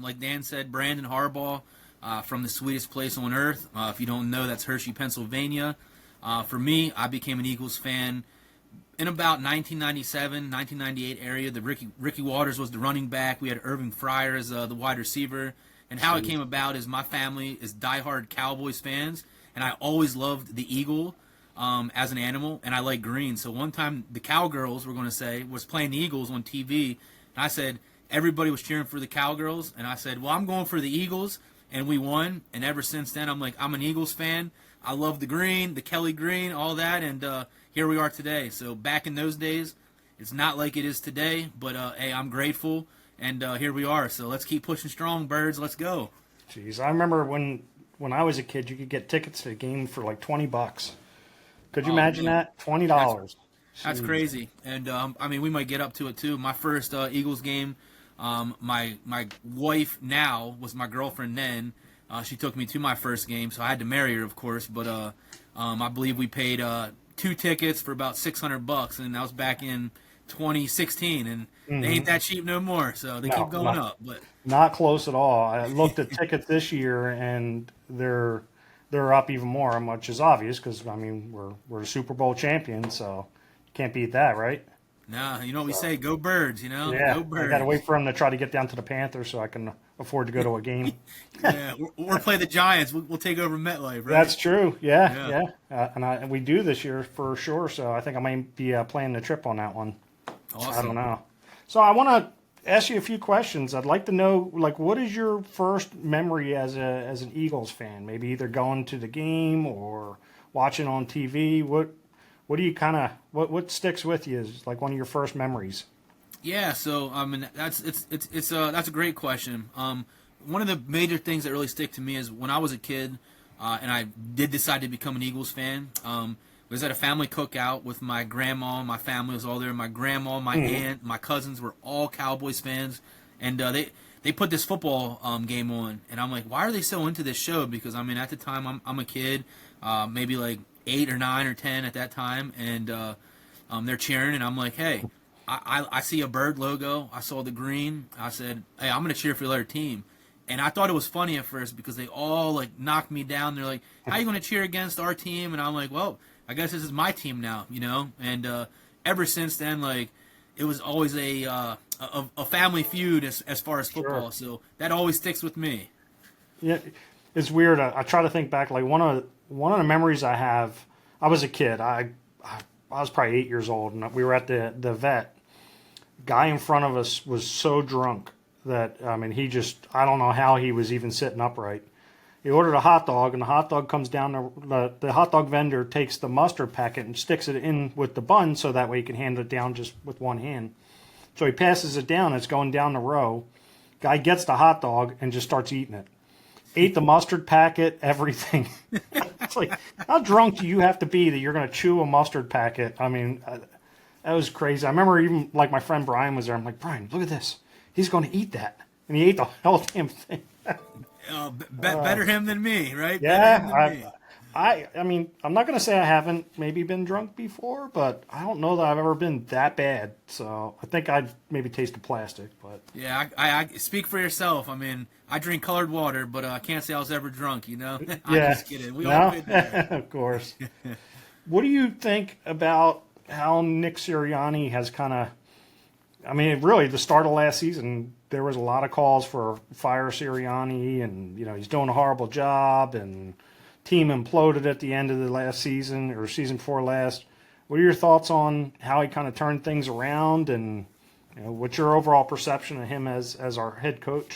Like Dan said, Brandon Harbaugh from the sweetest place on earth. If you don't know, that's Hershey, Pennsylvania. For me, I became an Eagles fan in about 1997, 1998 area. The Ricky Waters was the running back. We had Irving Fryer as the wide receiver. And how it came about is my family is diehard Cowboys fans, and I always loved the eagle as an animal, and I like green. So one time the Cowgirls, we're going to say, was playing the Eagles on TV, and I said, everybody was cheering for the Cowgirls, and I said, well, I'm going for the Eagles, and we won. And ever since then, I'm like, I'm an Eagles fan. I love the green, the Kelly green, all that, and here we are today. So back in those days, it's not like it is today, but hey, I'm grateful, and here we are. So let's keep pushing strong, birds. Let's go. Jeez, I remember when I was a kid, you could get tickets to a game for like $20. Could you imagine man. that? $20. That's crazy. And I mean, we might get up to it too. My first Eagles game, my wife now was my girlfriend then. She took me to my first game, so I had to marry her, of course. But I believe we paid 2 tickets for about $600, and that was back in 2016. And they ain't that cheap no more, so they keep going up. But Not close at all. I looked at tickets this year, and they're up even more, which is obvious because I mean we're a Super Bowl champion, so you can't beat that, right? nah, you know what we say? Go birds, you know? Yeah, Go I birds. got to wait for them to try to get down to the Panthers so I can afford to go to a game. Yeah, or play the Giants. We'll take over MetLife, right? That's true. Yeah, Yeah. yeah. And we do this year for sure. So I think I might be planning the trip on that one. I Awesome. don't know. So I want to ask you a few questions. I'd like to know, like, what is your first memory as an Eagles fan? Maybe either going to the game or watching on TV. What do you kind of what sticks with you is like one of your first memories? Yeah, so I mean that's a great question. One of the major things that really stick to me is when I was a kid, and I did decide to become an Eagles fan. Was at a family cookout with my grandma. My family was all there. My grandma, my aunt, my cousins were all Cowboys fans, and they put this football game on, and I'm like, why are they so into this show? Because I mean, at the time, I'm a kid, maybe like 8 or 9 or 10 at that time, and they're cheering, and I'm like, hey, I see a bird logo. I saw the green. I said, hey, I'm gonna cheer for the other team. And I thought it was funny at first because they all like knocked me down. They're like, how are you gonna cheer against our team? And I'm like, well, I guess this is my team now, you know. And ever since then, like, it was always a family feud as far as football. Sure. So that always sticks with me. Yeah, it's weird. I try to think back. Like one of the memories I have. I was a kid. I was probably 8 years old, and we were at the vet. Guy in front of us was so drunk that I mean I don't know how he was even sitting upright. He ordered a hot dog, and the hot dog comes down. The hot dog vendor takes the mustard packet and sticks it in with the bun, so that way he can hand it down just with one hand. So he passes it down. It's going down the row. Guy gets the hot dog and just starts eating it. Ate the mustard packet, everything. It's like, how drunk do you have to be that you're going to chew a mustard packet? I mean, that was crazy. I remember even like my friend Brian was there. I'm like, Brian, look at this. He's going to eat that, and he ate the whole damn thing. Better him than me, right? Better him than Yeah, me. I mean, I'm not going to say I haven't maybe been drunk before, but I don't know that I've ever been that bad. So I think I'd maybe taste the plastic, but Yeah, I speak for yourself. I mean, I drink colored water, but I can't say I was ever drunk, you know? I'm yeah, just kidding. We all been there. of course. What do you think about how Nick Sirianni has kind of? I mean, really, the start of last season, there was a lot of calls for fire Sirianni, and he's doing a horrible job, and team imploded at the end of the last season or season 4 last. What are your thoughts on how he kind of turned things around, and what's your overall perception of him as our head coach?